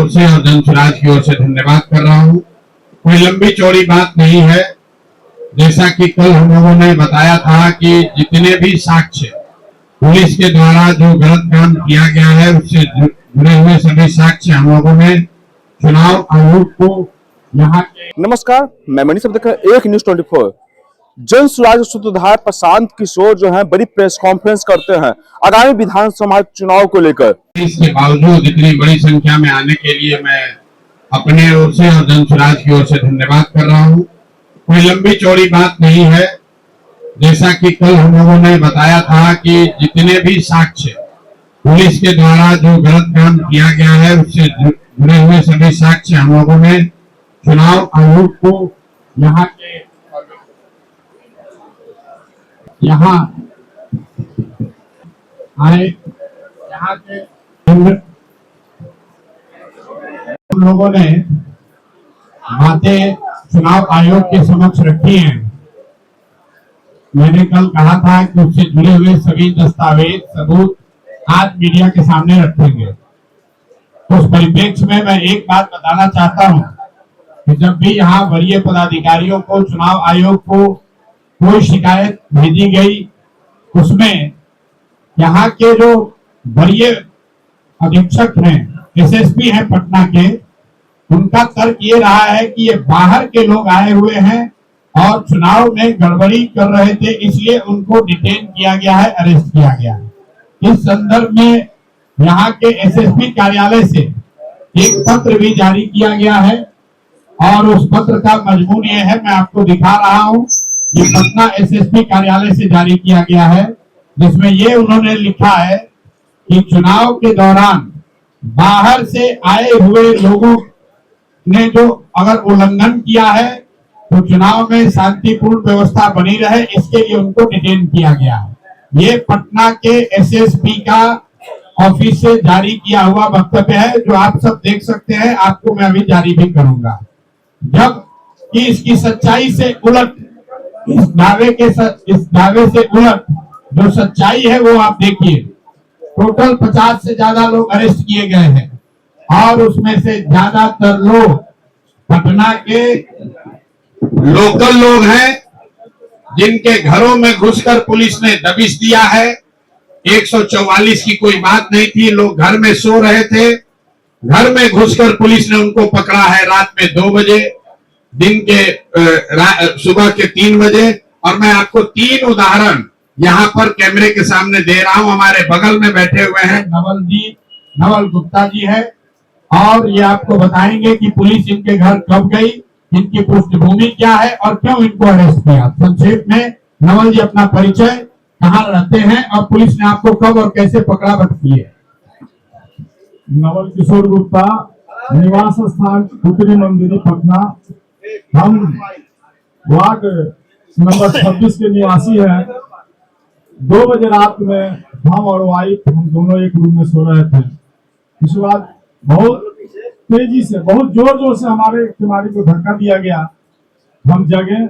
ओर से और जनसुराज की ओर से धन्यवाद कर रहा हूं। कोई लंबी चौड़ी बात नहीं है। जैसा कि कल हम लोगों ने बताया था कि जितने भी साक्ष्य पुलिस के द्वारा जो गलत काम किया गया है उससे जुड़े हुए सभी साक्ष्य हम लोगों ने चुनाव आयोग को यहाँ के। नमस्कार, मैं मनीष अब्दकर, एक न्यूज़ 24। जनसुराज सूत्रधार प्रशांत किशोर जो है बड़ी प्रेस कॉन्फ्रेंस करते हैं आगामी विधानसभा चुनाव को लेकर। इसके बावजूद इतनी बड़ी संख्या में आने के लिए मैं अपने ओर से और जनसुराज की ओर से धन्यवाद कर रहा हूं। कोई लंबी चौड़ी बात नहीं है। जैसा कि कल हम लोगों ने बताया था कि जितने भी साक्ष्य पुलिस के द्वारा जो गलत काम किया गया है उससे जुड़े हुए सभी साक्ष्य हम लोगों ने चुनाव आयोग को यहाँ आए, यहाँ के हम लोगों ने बातें चुनाव आयोग के समक्ष रखी हैं। मैंने कल कहा था कि उससे जुड़े हुए सभी दस्तावेज सबूत आज मीडिया के सामने रखेंगे। उस परिप्रेक्ष्य में मैं एक बात बताना चाहता हूं कि जब भी यहाँ वरीय पदाधिकारियों को चुनाव आयोग को कोई शिकायत भेजी गई, उसमें यहाँ के जो वरीय अधीक्षक हैं, एसएसपी हैं पटना के, उनका तर्क ये रहा है कि ये बाहर के लोग आए हुए हैं और चुनाव में गड़बड़ी कर रहे थे, इसलिए उनको डिटेन किया गया है, अरेस्ट किया गया है। इस संदर्भ में यहाँ के एसएसपी कार्यालय से एक पत्र भी जारी किया गया है और उस पत्र का मजमून ये है, मैं आपको दिखा रहा हूँ। ये पटना एसएसपी कार्यालय से जारी किया गया है, जिसमें ये उन्होंने लिखा है कि चुनाव के दौरान बाहर से आए हुए लोगों ने जो अगर उल्लंघन किया है तो चुनाव में शांतिपूर्ण व्यवस्था बनी रहे, इसके लिए उनको डिटेन किया गया है। ये पटना के एसएसपी का ऑफिस से जारी किया हुआ वक्तव्य है, जो आप सब देख सकते हैं। आपको मैं अभी जारी भी करूंगा। जब कि इसकी सच्चाई से उलट, इस दावे से उलट जो सच्चाई है वो आप देखिए। टोटल 50 से ज्यादा लोग अरेस्ट किए गए हैं और उसमें से ज्यादातर लोग पटना के लोकल लोग हैं, जिनके घरों में घुसकर पुलिस ने दबिश दिया है। 144 की कोई बात नहीं थी, लोग घर में सो रहे थे, घर में घुसकर पुलिस ने उनको पकड़ा है रात में 2 बजे, दिन के सुबह के 3 बजे। और मैं आपको 3 उदाहरण यहाँ पर कैमरे के सामने दे रहा हूं। हमारे बगल में बैठे हुए हैं नवल गुप्ता जी है, और ये आपको बताएंगे कि पुलिस इनके घर कब गई, इनकी पृष्ठभूमि क्या है और क्यों इनको अरेस्ट किया। संक्षेप में नवल जी अपना परिचय, कहाँ रहते हैं और पुलिस ने आपको कब और कैसे पकड़ा बताइए। नवल किशोर गुप्ता, निवास स्थान उत्तरी मंदिरी पटना। हम वार्ड नंबर 26 के निवासी हैं। 2 बजे रात में हम और वाइफ, हम दोनों एक रूम में सो रहे थे। इसके बाद बहुत तेजी से, बहुत जोर जोर से हमारे किमारी को धक्का दिया गया। हम जगे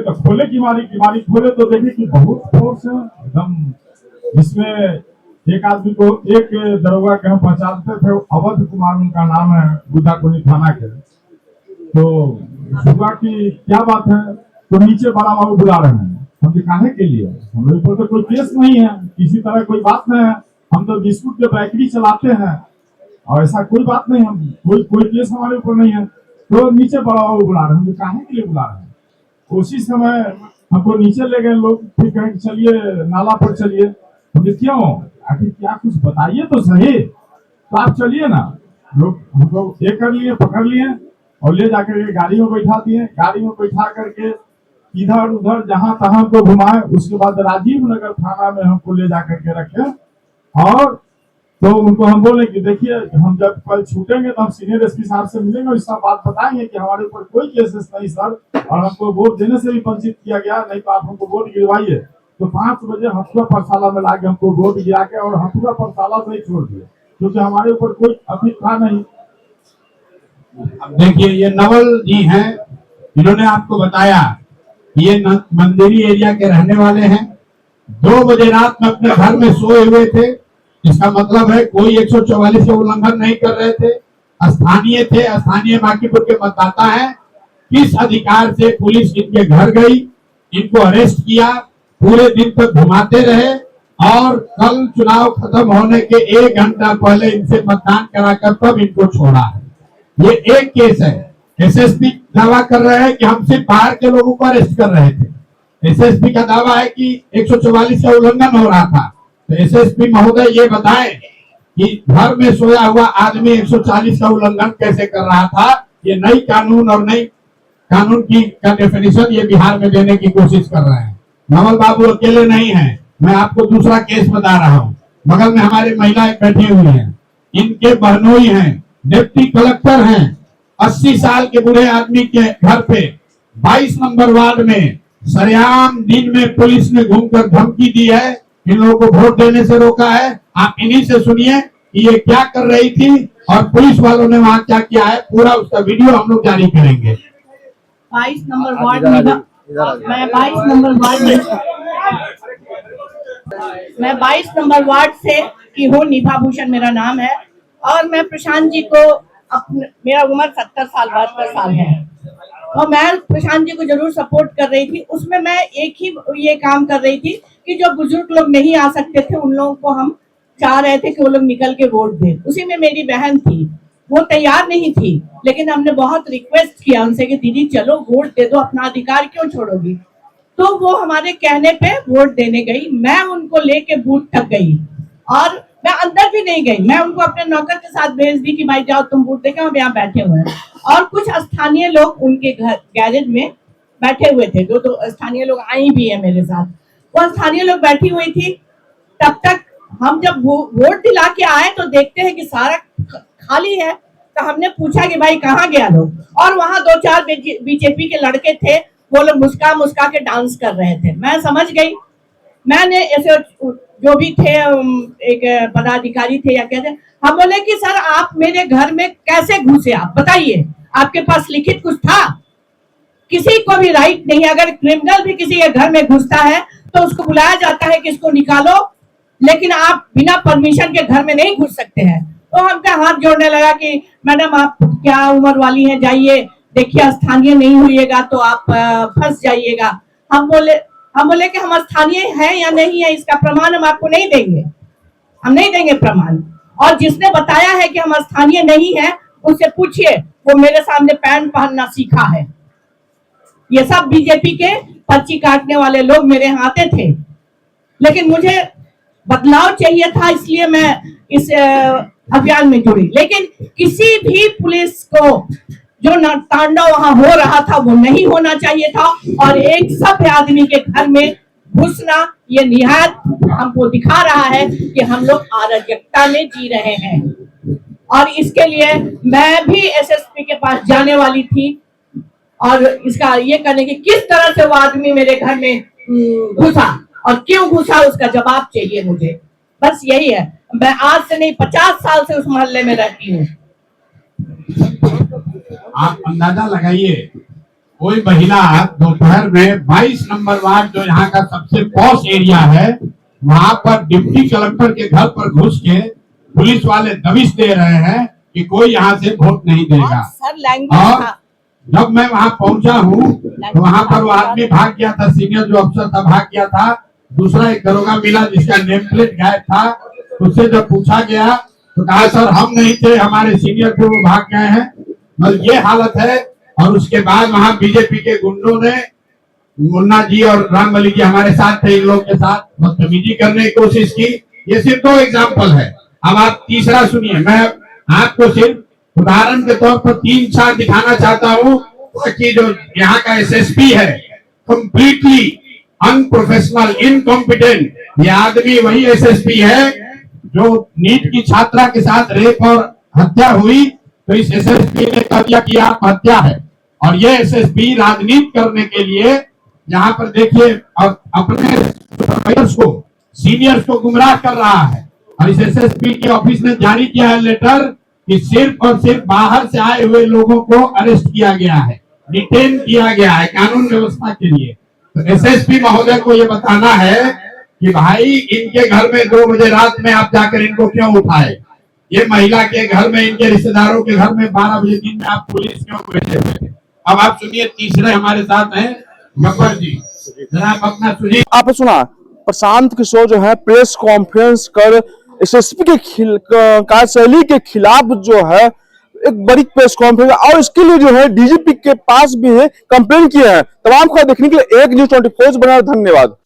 तो खोले किमारी खोले तो देखे कि बहुत फोर्स है एकदम, जिसमें एक आदमी को, एक दरोगा के हम पहचानते थे, अवध कुमार उनका नाम है, गुदाकोनी थाना के। तो सुबह की क्या बात है, तो नीचे बड़ा बाबू बुला रहे हैं। हम दिखाने के लिए, हम लोग तो कोई केस नहीं है, किसी तरह कोई बात नहीं है, हम तो बिस्कुट के बेकरी चलाते हैं और ऐसा कोई बात नहीं, हम कोई केस हमारे ऊपर नहीं है। तो नीचे बड़ा बाबू बुला रहे हैं, हम दिखाने के लिए बुला रहे हैं। उसी समय हमको नीचे ले गए लोग, फिर कहें चलिए नाला पर चलिए। हमने क्यों, आखिर क्या, कुछ बताइए तो सही। तो आप चलिए ना। लोग हमको ये कर लिए, पकड़ लिए और ले जाकर के गाड़ी में बैठा दिए। गाड़ी में बैठा करके इधर उधर जहां तहां को घुमाए। उसके बाद राजीव नगर थाना में हमको ले जाकर के रखे और तो उनको हम बोले कि देखिए, हम जब कल छूटेंगे तो हम सीनियर एसपी साहब से मिलेंगे और इस बात बताएंगे कि हमारे ऊपर कोई केसेस नहीं सर, और हमको वोट देने से भी वंचित किया गया, नहीं तो आप हमको वोट गिरवाइए। तो 5 बजे हथुआ पाठशाला में लाके हमको वोट गिरा के और हथुआ पाठशाला से ही छोड़ दिए, क्योंकि हमारे ऊपर कोई अभी था नहीं। अब देखिए, ये नवल जी हैं, इन्होंने आपको बताया ये मंदिरी एरिया के रहने वाले हैं। 2 बजे रात में अपने घर में सोए हुए थे, इसका मतलब है कोई 144 का उल्लंघन नहीं कर रहे थे, स्थानीय थे, स्थानीय बांकीपुर के मतदाता हैं। किस अधिकार से पुलिस इनके घर गई, इनको अरेस्ट किया, पूरे दिन तक घुमाते रहे और कल चुनाव खत्म होने के 1 घंटा पहले इनसे मतदान कराकर तब इनको छोड़ा है। ये एक केस है। एसएसपी दावा कर रहे हैं कि हम सिर्फ बाहर के लोगों को अरेस्ट कर रहे थे। एसएसपी का दावा है कि 144 का उल्लंघन हो रहा था। तो एसएसपी महोदय ये बताएं कि घर में सोया हुआ आदमी 140 का उल्लंघन कैसे कर रहा था। ये नई कानून और नई कानून की का डेफिनेशन ये बिहार में देने की कोशिश कर रहे हैं। नवल बाबू अकेले नहीं है, मैं आपको दूसरा केस बता रहा हूँ। बगल में हमारी महिलाएं बैठी हुई हैं, इनके बहनोई हैं, डिप्टी कलेक्टर हैं। 80 साल के बूढ़े आदमी के घर पे 22 नंबर वार्ड में सरेआम दिन में पुलिस ने घूमकर धमकी दी है, इन लोगों को वोट देने से रोका है। आप इन्हीं से सुनिए कि ये क्या कर रही थी और पुलिस वालों ने वहां क्या किया है। पूरा उसका वीडियो हम लोग जारी करेंगे। 22 नंबर वार्ड में मैं 22 नंबर वार्ड में मैं 22 नंबर वार्ड से की हूँ। निभा भूषण मेरा नाम है और मैं प्रशांत जी को मेरा उम्र 70 साल 72 साल है और मैं प्रशांत जी को जरूर सपोर्ट कर रही थी। उसमें मैं एक ही ये काम कर रही थी कि जो बुजुर्ग लोग नहीं आ सकते थे उन लोगों को हम चाह रहे थे कि वो लोग निकल के वोट दें। उसी में मेरी बहन थी, वो तैयार नहीं थी, लेकिन हमने बहुत रिक्वेस्ट किया उनसे कि दीदी चलो वोट दे दो, अपना अधिकार क्यों छोड़ोगी। तो वो हमारे कहने पे वोट देने गई। मैं उनको लेके बूथ तक गई और मैं अंदर भी नहीं गई, मैं उनको अपने नौकर के साथ भेज दी कि भाई जाओ तुम वोट देके, हम यहाँ बैठे हुए हैं। और कुछ स्थानीय लोग उनके घर गैरेज में बैठे हुए थे, दो स्थानीय लोग आई भी है मेरे साथ। वो स्थानीय लोग बैठी हुई थी। तब तक हम जब वोट दिला के आए तो देखते हैं कि सारा खाली है। तो हमने पूछा कि भाई कहाँ गया लोग, और वहां 2-4 बीजेपी के लड़के थे, वो लोग मुस्का मुस्का के डांस कर रहे थे। मैं समझ गई। मैंने ऐसे जो भी थे एक पदाधिकारी थे या कहते, हम बोले कि सर आप मेरे घर में कैसे घुसे, आप बताइए, आपके पास लिखित कुछ था? किसी को भी राइट नहीं, अगर क्रिमिनल भी किसी के घर में घुसता है तो उसको बुलाया जाता है कि इसको निकालो, लेकिन आप बिना परमिशन के घर में नहीं घुस सकते हैं। तो हमका हाथ जोड़ने लगा कि मैडम आप क्या उम्र वाली हैं, जाइए देखिए, स्थानीय नहीं होइएगा तो आप फंस जाइएगा। हम बोले कि हम स्थानीय हैं या नहीं है इसका प्रमाण हम आपको नहीं देंगे, हम नहीं देंगे प्रमाण। और जिसने बताया है कि हम स्थानीय नहीं है उससे पूछिए, वो मेरे सामने पैंट पहनना सीखा है। ये सब बीजेपी के पर्ची काटने वाले लोग मेरे यहाँ आते थे, लेकिन मुझे बदलाव चाहिए था, इसलिए मैं इस अभियान में जुड़ी। लेकिन किसी भी पुलिस को जो तांडव वहां हो रहा था वो नहीं होना चाहिए था, और एक सभ्य आदमी के घर में घुसना ये निहायत हमको दिखा रहा है कि हम लोग अराजकता में जी रहे हैं। और इसके लिए मैं भी एसएसपी के पास जाने वाली थी और इसका ये करने की किस तरह से वो आदमी मेरे घर में घुसा और क्यों घुसा उसका जवाब चाहिए मुझे। बस यही है। मैं आज से नहीं 50 साल से उस मोहल्ले में रहती हूँ। आप अंदाजा लगाइए, कोई महिला दोपहर में 22 नंबर वार्ड जो यहाँ का सबसे पॉश एरिया है, वहां पर डिप्टी कलेक्टर के घर पर घुस के पुलिस वाले दबिश दे रहे हैं कि कोई यहाँ से वोट नहीं देगा। और जब मैं वहां पहुंचा हूँ तो वहां पर वो आदमी भाग गया था, सीनियर जो अफसर था भाग गया था। दूसरा एक दरोगा मिला जिसका नेम प्लेट गायब था। उससे जब पूछा गया तो कहा सर हम नहीं थे, हमारे सीनियर थे, वो भाग गए हैं। मतलब ये हालत है। और उसके बाद वहां बीजेपी के गुंडों ने, मुन्ना जी और रामबली जी हमारे साथ थे, इन लोग के साथ बदतमीजी करने की कोशिश की। ये सिर्फ 2 एग्जाम्पल है। अब आप तीसरा सुनिए। मैं आपको सिर्फ उदाहरण के तौर पर 3-4 दिखाना चाहता हूँ कि जो यहाँ का एसएसपी है कंप्लीटली अनप्रोफेशनल, इनकॉम्पिटेंट। ये आदमी वही एसएसपी है जो नीट की छात्रा के साथ रेप और हत्या हुई तो इस एसएसपी ने कह दिया कि आत्महत्या है। और ये एसएसपी राजनीति करने के लिए यहाँ पर देखिए अपने सुपरवाइजर्स को, सीनियर्स को गुमराह कर रहा है। और इस एसएसपी के ऑफिस ने जारी किया है लेटर कि सिर्फ और सिर्फ बाहर से आए हुए लोगों को अरेस्ट किया गया है, डिटेन किया गया है कानून व्यवस्था के लिए। तो एसएसपी महोदय को ये बताना है कि भाई इनके घर में 2 बजे रात में आप जाकर इनको क्यों उठाए, ये महिला के घर में, इनके रिश्तेदारों के घर में 12 बजे दिन में आप पुलिस क्यों भेजे थे। अब आप सुनिए, तीसरे हमारे साथ हैं गब्बर जी, जनाब अपना सुनिए। आपने सुना प्रशांत किशोर जो है प्रेस कॉन्फ्रेंस कर एसएसपी के कार्यशैली के खिलाफ जो है एक बड़ी प्रेस कॉन्फ्रेंस, और इसके लिए जो है डीजीपी के पास भी कंप्लेन किए हैं। तमाम खबर देखने के लिए एक न्यूज़ 24 बना। धन्यवाद।